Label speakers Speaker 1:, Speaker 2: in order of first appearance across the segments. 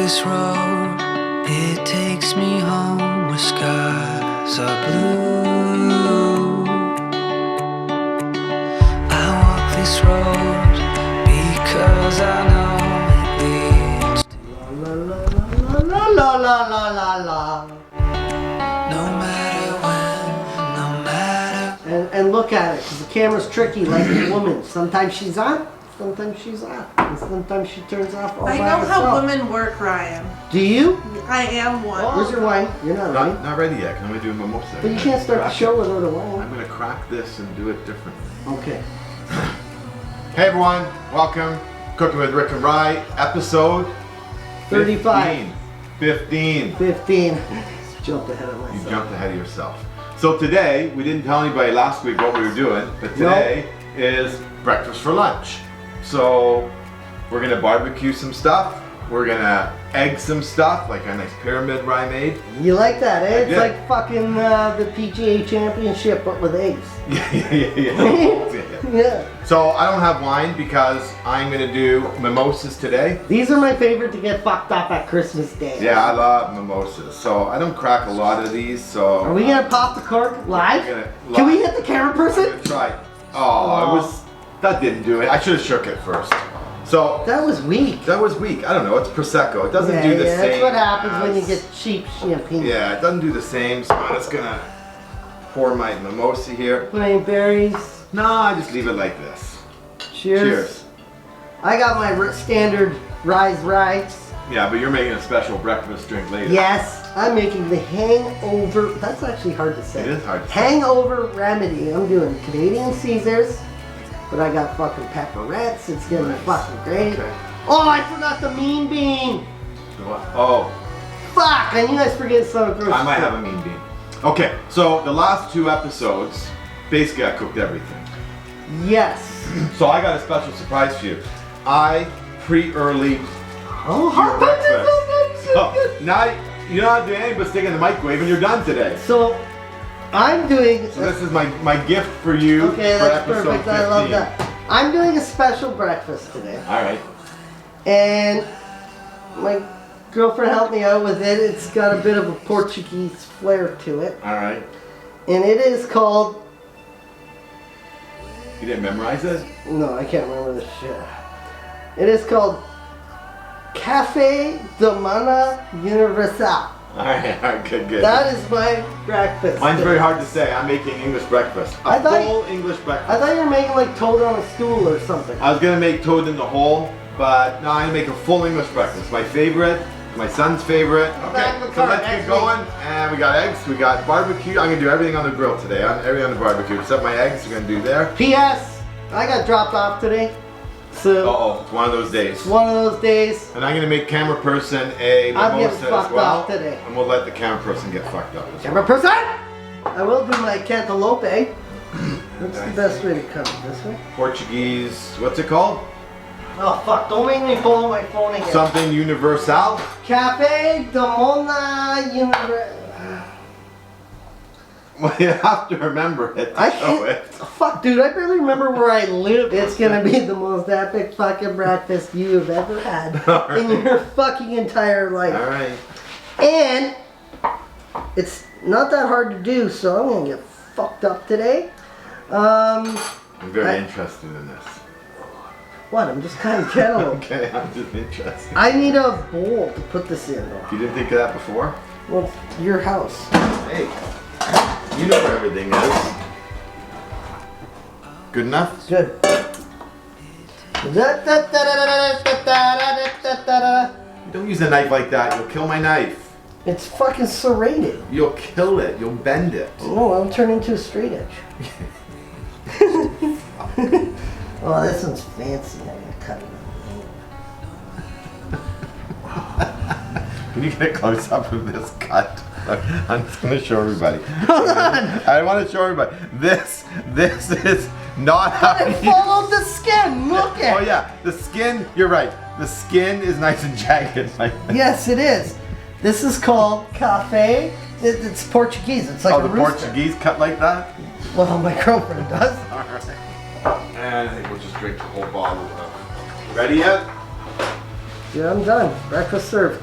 Speaker 1: this road, it takes me home where skies are blue. I walk this road because I know it leads to
Speaker 2: La la la la la la.
Speaker 1: no matter when, no matter.
Speaker 2: And look at it, because the camera's tricky like a woman. Sometimes she's on, sometimes she's off, and sometimes she turns off all
Speaker 3: I
Speaker 2: by
Speaker 3: know
Speaker 2: herself.
Speaker 3: how women work, Ryan.
Speaker 2: Do you?
Speaker 3: I am one.
Speaker 2: Where's your wine? You're not ready.
Speaker 4: Not ready yet. Can we do a mimosa?
Speaker 2: But you can't start the
Speaker 4: Crack
Speaker 2: show
Speaker 4: it.
Speaker 2: without a wine.
Speaker 4: I'm gonna crack this and do it differently.
Speaker 2: Okay.
Speaker 4: Hey everyone, welcome. Cooking with Rick and Rye, episode
Speaker 2: 35.
Speaker 4: 15.
Speaker 2: 15. Jumped ahead of
Speaker 4: You
Speaker 2: myself.
Speaker 4: jumped ahead of yourself. So today, we didn't tell anybody last week what we were doing, but today is breakfast for lunch. So we're gonna barbecue some stuff. We're gonna egg some stuff, like a nice pyramid Rye made.
Speaker 2: You like that, eh? It's
Speaker 4: did.
Speaker 2: like fucking the PGA championship, but with eggs.
Speaker 4: Yeah.
Speaker 2: Yeah.
Speaker 4: So I don't have wine because I'm gonna do mimosas today.
Speaker 2: These are my favorite to get fucked up at Christmas Day.
Speaker 4: Yeah, I love mimosas. So I don't crack a lot of these. So
Speaker 2: Are we gonna pop the cork live?
Speaker 4: We're gonna-
Speaker 2: Can we hit the camera
Speaker 4: I'm
Speaker 2: person?
Speaker 4: gonna try. Oh, that didn't do it. I should have shook it first. So
Speaker 2: That was weak.
Speaker 4: that was weak. I don't know. It's prosecco. It doesn't do the
Speaker 2: yeah,
Speaker 4: same.
Speaker 2: that's what happens when you
Speaker 4: as-
Speaker 2: get cheap champagne.
Speaker 4: Yeah, it doesn't do the same. So I'm just gonna pour my mimosa here.
Speaker 2: Plain berries.
Speaker 4: No, I just leave it like this.
Speaker 2: Cheers.
Speaker 4: Cheers.
Speaker 2: I got my standard Rise Rice.
Speaker 4: Yeah, but you're making a special breakfast drink later.
Speaker 2: Yes, I'm making the hangover. That's actually hard to say.
Speaker 4: It is hard to say.
Speaker 2: Hangover remedy. I'm doing Canadian Caesars, but I got fucking pepperettes. It's gonna
Speaker 4: Nice.
Speaker 2: be fucking great.
Speaker 4: Okay.
Speaker 2: Oh, I forgot the mean bean.
Speaker 4: Oh,
Speaker 2: Fuck! I knew I was forgetting some gross
Speaker 4: I might
Speaker 2: shit.
Speaker 4: have a mean bean. Okay, so the last two episodes, basically I cooked everything.
Speaker 2: Yes.
Speaker 4: So I got a special surprise for you. I pre-early
Speaker 2: Oh,
Speaker 4: your
Speaker 2: hot
Speaker 4: breakfast.
Speaker 2: breakfast.
Speaker 4: So now you don't have to do anything but stick it in the microwave and you're done today.
Speaker 2: So I'm doing.
Speaker 4: So this is my gift for you
Speaker 2: Okay,
Speaker 4: for
Speaker 2: that's
Speaker 4: episode
Speaker 2: perfect.
Speaker 4: 15.
Speaker 2: I love that. I'm doing a special breakfast today,
Speaker 4: All right.
Speaker 2: and my girlfriend helped me out with it. It's got a bit of a Portuguese flair to it,
Speaker 4: All right.
Speaker 2: and it is called.
Speaker 4: You didn't memorize it?
Speaker 2: No, I can't remember this shit. It is called Café de Mana Universal.
Speaker 4: All right, good.
Speaker 2: That is my breakfast.
Speaker 4: Mine's very hard to say. I'm making English breakfast. A
Speaker 2: I thought-
Speaker 4: full English breakfast.
Speaker 2: I thought you were making like toad on a stool or something.
Speaker 4: I was gonna make toad in the hole, but no, I'm gonna make a full English breakfast. My favorite, my son's favorite. Okay,
Speaker 2: back in the
Speaker 4: so
Speaker 2: car,
Speaker 4: let's
Speaker 2: next
Speaker 4: get going. And we got eggs, we got barbecue. I'm gonna do everything on the grill today. Everything on the barbecue, except my eggs. We're gonna do there.
Speaker 2: P.S. I got dropped off today, so
Speaker 4: Oh, it's one of those days.
Speaker 2: it's one of those days.
Speaker 4: And I'm gonna make camera person a
Speaker 2: I'm getting
Speaker 4: mimosa as
Speaker 2: fucked
Speaker 4: well.
Speaker 2: up today.
Speaker 4: And we'll let the camera person get fucked up as well.
Speaker 2: Camera person! I will do my cantaloupe. What's the
Speaker 4: Nice.
Speaker 2: best way to come? This way?
Speaker 4: Portuguese, what's it called?
Speaker 2: Oh fuck, don't make me pull out my phone again.
Speaker 4: Something universal.
Speaker 2: Café de Mona Universal.
Speaker 4: Well, you have to remember it.
Speaker 2: I
Speaker 4: to show
Speaker 2: can't.
Speaker 4: it.
Speaker 2: Fuck, dude, I barely remember where I live. It's gonna be the most epic fucking breakfast you have ever had in your fucking entire life.
Speaker 4: All right.
Speaker 2: And it's not that hard to do, so I'm gonna get fucked up today.
Speaker 4: I'm very
Speaker 2: I-
Speaker 4: interested in this.
Speaker 2: What? I'm just kind of cantaloupe.
Speaker 4: Okay, I'm just interested.
Speaker 2: I need a bowl to put this in, though.
Speaker 4: You didn't think of that before?
Speaker 2: Well, it's your house.
Speaker 4: Hey, you know where everything is. Good enough?
Speaker 2: Good.
Speaker 4: Don't use a knife like that. You'll kill my knife.
Speaker 2: It's fucking serrated.
Speaker 4: You'll kill it. You'll bend it.
Speaker 2: No, I'll turn into a straight edge. Oh, this one's fancy. I'm gonna cut it.
Speaker 4: Can you get a close up of this cut? I'm just gonna show everybody.
Speaker 2: Hold on.
Speaker 4: I want to show everybody. This is not how
Speaker 2: I
Speaker 4: you.
Speaker 2: followed the skin. Look at.
Speaker 4: Oh yeah, the skin. You're right. The skin is nice and jagged.
Speaker 2: Yes, it is. This is called cafe. It's Portuguese. It's like
Speaker 4: Oh,
Speaker 2: a
Speaker 4: the
Speaker 2: rooster.
Speaker 4: Portuguese cut like that?
Speaker 2: Well, my girlfriend does.
Speaker 4: Alright. And I think we'll just drink the whole bottle of. Ready yet?
Speaker 2: Yeah, I'm done. Breakfast served.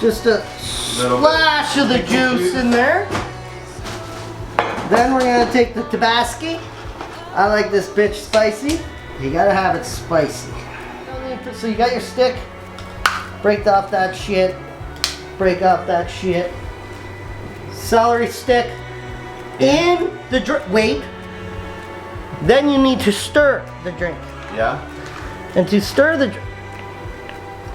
Speaker 2: Just a
Speaker 4: Little
Speaker 2: splash
Speaker 4: bit.
Speaker 2: of the juice in there. Then we're gonna take the Tabasco. I like this bitch spicy. You gotta have it spicy. So you got your stick. Break off that shit. Break off that shit. Celery stick in the drink. Wait. Then you need to stir the drink.
Speaker 4: Yeah.
Speaker 2: And to stir the drink.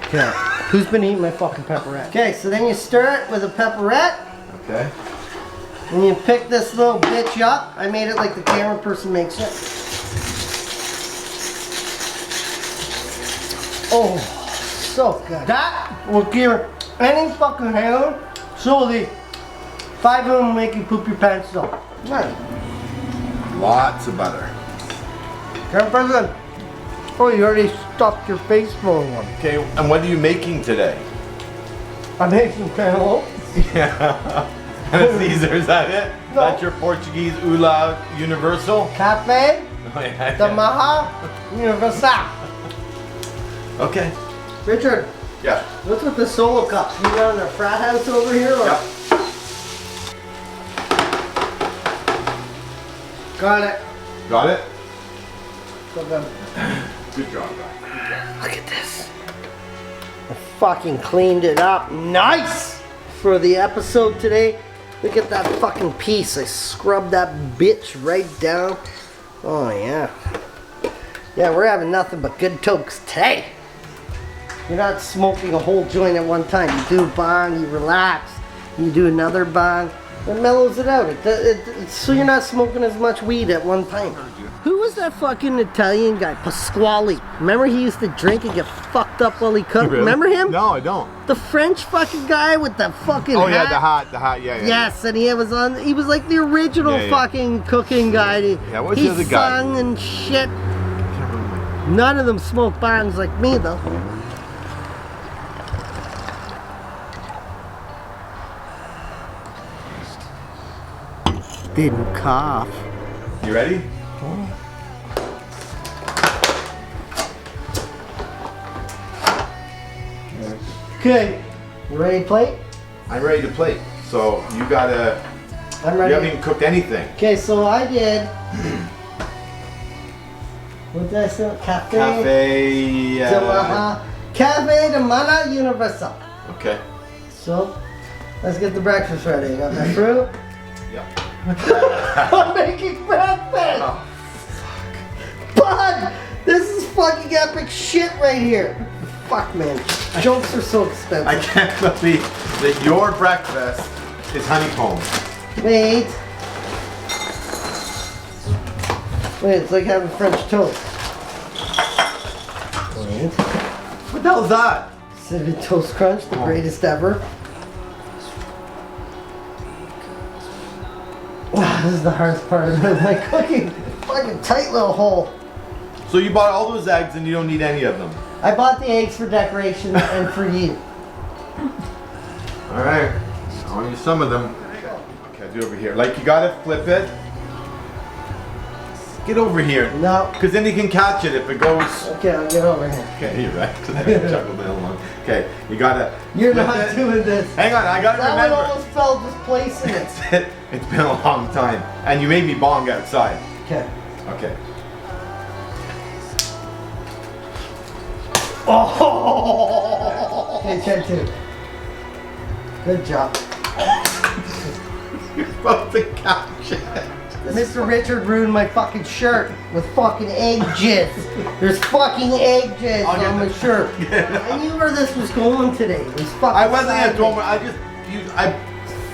Speaker 2: Okay. Who's been eating my fucking pepperette? Okay, so then you stir it with a pepperette.
Speaker 4: Okay.
Speaker 2: And you pick this little bitch up. I made it like the camera person makes it. Oh, so good. That will give any fucking hand. So the 5 of them will make you poop your pants though. Nice.
Speaker 4: Lots of butter.
Speaker 2: Camera person. Oh, you already stuffed your face full of one.
Speaker 4: Okay, and what are you making today?
Speaker 2: I'm making cantaloupe.
Speaker 4: Yeah. And Caesar, is that it?
Speaker 2: No.
Speaker 4: That's your Portuguese Ula Universal?
Speaker 2: Cafe
Speaker 4: Oh, yeah.
Speaker 2: de Maha Universal.
Speaker 4: Okay.
Speaker 2: Richard,
Speaker 4: Yeah.
Speaker 2: what's with the solo cups? You run a frat house over here? Or?
Speaker 4: Yep.
Speaker 2: Got it.
Speaker 4: Got it?
Speaker 2: So good.
Speaker 4: Good job, guys.
Speaker 2: Look at this. I fucking cleaned it up nice for the episode today. Look at that fucking piece. I scrubbed that bitch right down. Oh yeah. Yeah, we're having nothing but good tokes today. You're not smoking a whole joint at one time. You do a bong, you relax. You do another bong. It mellows it out. So you're not smoking as much weed at one time. Who was that fucking Italian guy? Pasquale. Remember he used to drink and get fucked up while he cooked?
Speaker 4: Really?
Speaker 2: Remember him?
Speaker 4: No, I don't.
Speaker 2: The French fucking guy with the fucking
Speaker 4: Oh
Speaker 2: hat.
Speaker 4: yeah, the hat, yeah, yeah.
Speaker 2: Yes, and he was like the original
Speaker 4: Yeah, yeah.
Speaker 2: fucking cooking guy.
Speaker 4: Yeah, what's
Speaker 2: he
Speaker 4: the other guy?
Speaker 2: sung and shit. None of them smoke bongs like me though. Didn't cough.
Speaker 4: You ready?
Speaker 2: Okay, you ready to plate?
Speaker 4: I'm ready to plate. So you gotta.
Speaker 2: I'm
Speaker 4: You
Speaker 2: ready.
Speaker 4: haven't even cooked anything.
Speaker 2: Okay, so I did. What did I say? Cafe.
Speaker 4: Cafe.
Speaker 2: de Maha. Cafe de Mana Universal.
Speaker 4: Okay.
Speaker 2: So, let's get the breakfast ready. I got my fruit.
Speaker 4: Yeah.
Speaker 2: I'm making breakfast!
Speaker 4: Oh,
Speaker 2: Bud! This is fucking epic shit right here. Fuck, man. Jokes are so expensive.
Speaker 4: I can't believe that your breakfast is honeycomb.
Speaker 2: Wait. Wait, it's like having French toast. Wait.
Speaker 4: What the hell is that?
Speaker 2: Cinnamon Toast Crunch, the greatest ever. Wow, this is the hardest part of my cooking. Fucking tight little hole.
Speaker 4: So you bought all those eggs and you don't need any of them.
Speaker 2: I bought the eggs for decoration and for you.
Speaker 4: All right. I'll use some of them. Okay, do over here. Like you gotta flip it. Get over here.
Speaker 2: No.
Speaker 4: Because then you can catch it if it goes.
Speaker 2: Okay, I'll get over here.
Speaker 4: Okay, you're right. Because I haven't chuckled in a long. Okay, you gotta.
Speaker 2: You're
Speaker 4: flip
Speaker 2: not
Speaker 4: it.
Speaker 2: doing this.
Speaker 4: Hang on, I gotta
Speaker 2: That one
Speaker 4: remember.
Speaker 2: almost fell just placing it.
Speaker 4: That's it. It's been a long time. And you made me bong outside.
Speaker 2: Okay.
Speaker 4: Okay.
Speaker 2: Oh! Okay, check two. Good job.
Speaker 4: You're supposed to catch it.
Speaker 2: Mr. Richard ruined my fucking shirt with fucking egg jizz. There's fucking egg jizz
Speaker 4: I'll get
Speaker 2: on my
Speaker 4: the-
Speaker 2: shirt. I knew where this was going today. It was fucking
Speaker 4: I wasn't at
Speaker 2: sideways.
Speaker 4: home. I just used. I.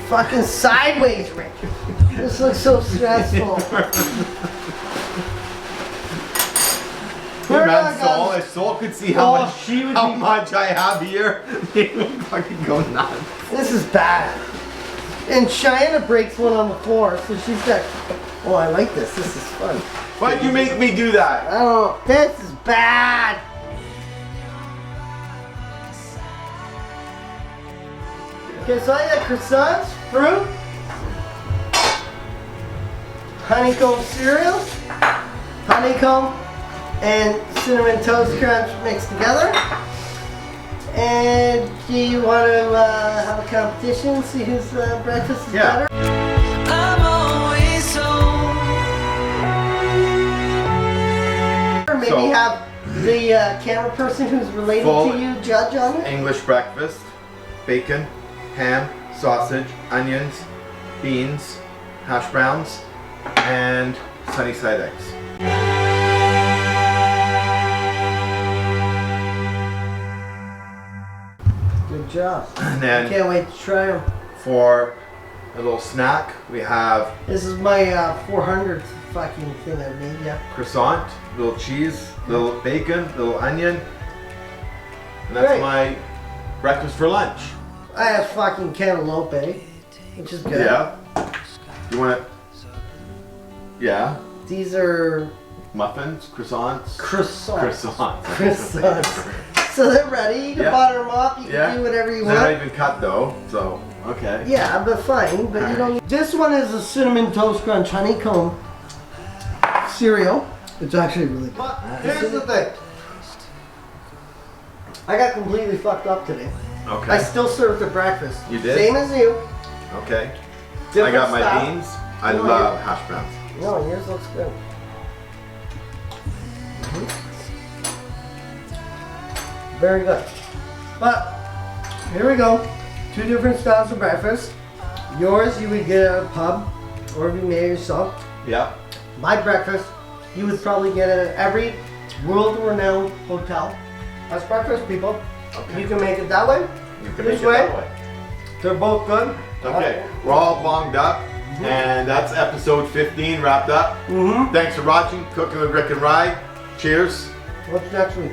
Speaker 2: Fucking sideways, Richard. This looks so stressful.
Speaker 4: Hey man,
Speaker 2: guys.
Speaker 4: if Saul could see how
Speaker 2: Oh,
Speaker 4: much
Speaker 2: she would
Speaker 4: how
Speaker 2: be-
Speaker 4: much I have here, he would fucking go nuts.
Speaker 2: This is bad. And Cheyenne breaks one on the floor, so she's got. Oh, I like this. This is fun.
Speaker 4: Why'd you make me do that?
Speaker 2: I don't know. This is bad. Okay, so I got croissants, fruit, honeycomb cereal, honeycomb, and cinnamon toast crunch mixed together. And Do you want to have a competition? See whose breakfast is
Speaker 4: Yeah.
Speaker 2: better?
Speaker 1: I'm always home.
Speaker 2: Or maybe
Speaker 4: So-
Speaker 2: have the camera person who's related
Speaker 4: Full
Speaker 2: to you judge on it?
Speaker 4: English breakfast, bacon, ham, sausage, onions, beans, hash browns, and sunny side eggs.
Speaker 2: Good job.
Speaker 4: And then
Speaker 2: Can't wait to try them.
Speaker 4: for a little snack, we have
Speaker 2: This is my 400th fucking thing I made, yeah.
Speaker 4: croissant, little cheese, little bacon, little onion. And that's
Speaker 2: Great.
Speaker 4: my breakfast for lunch.
Speaker 2: I have fucking cantaloupe, which is good.
Speaker 4: Yeah. You want it? Yeah.
Speaker 2: These are
Speaker 4: Muffins, croissants.
Speaker 2: croissants.
Speaker 4: Croissants.
Speaker 2: Croissants. So they're ready. You can
Speaker 4: Yeah.
Speaker 2: butter them up. You can
Speaker 4: Yeah.
Speaker 2: do whatever you
Speaker 4: They're not
Speaker 2: want.
Speaker 4: even cut though, so okay.
Speaker 2: Yeah, but fine. But you don't. This one is a cinnamon toast crunch honeycomb cereal. It's actually really good. But here's the thing. I got completely fucked up today.
Speaker 4: Okay.
Speaker 2: I still served the breakfast.
Speaker 4: You did?
Speaker 2: Same as you.
Speaker 4: Okay.
Speaker 2: Different
Speaker 4: I got my
Speaker 2: style.
Speaker 4: beans. I
Speaker 2: No,
Speaker 4: love
Speaker 2: you-
Speaker 4: hash browns.
Speaker 2: No, yours looks good. Very good. But here we go. Two different styles of breakfast. Yours you would get at a pub or if you made it yourself.
Speaker 4: Yeah.
Speaker 2: My breakfast you would probably get at every world-renowned hotel. That's breakfast, people.
Speaker 4: Okay.
Speaker 2: You can make it that way.
Speaker 4: You can
Speaker 2: This
Speaker 4: make it that
Speaker 2: way?
Speaker 4: way.
Speaker 2: They're both good.
Speaker 4: Okay. We're all bonged up. And that's episode 15 wrapped up.
Speaker 2: Mm-hmm.
Speaker 4: Thanks for watching Cooking with Rick and Rye. Cheers.
Speaker 2: What's next week?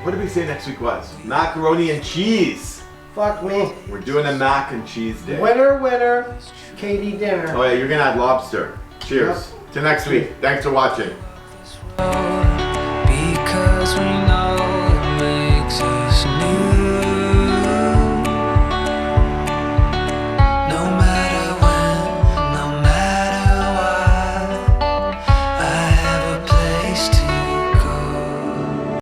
Speaker 4: What did we say next week was? Macaroni and cheese.
Speaker 2: Fuck me.
Speaker 4: We're doing a mac and cheese day.
Speaker 2: Winner, winner. Katie dinner.
Speaker 4: Oh yeah, you're gonna add lobster. Cheers. Till next week. Thanks for watching.
Speaker 1: Because we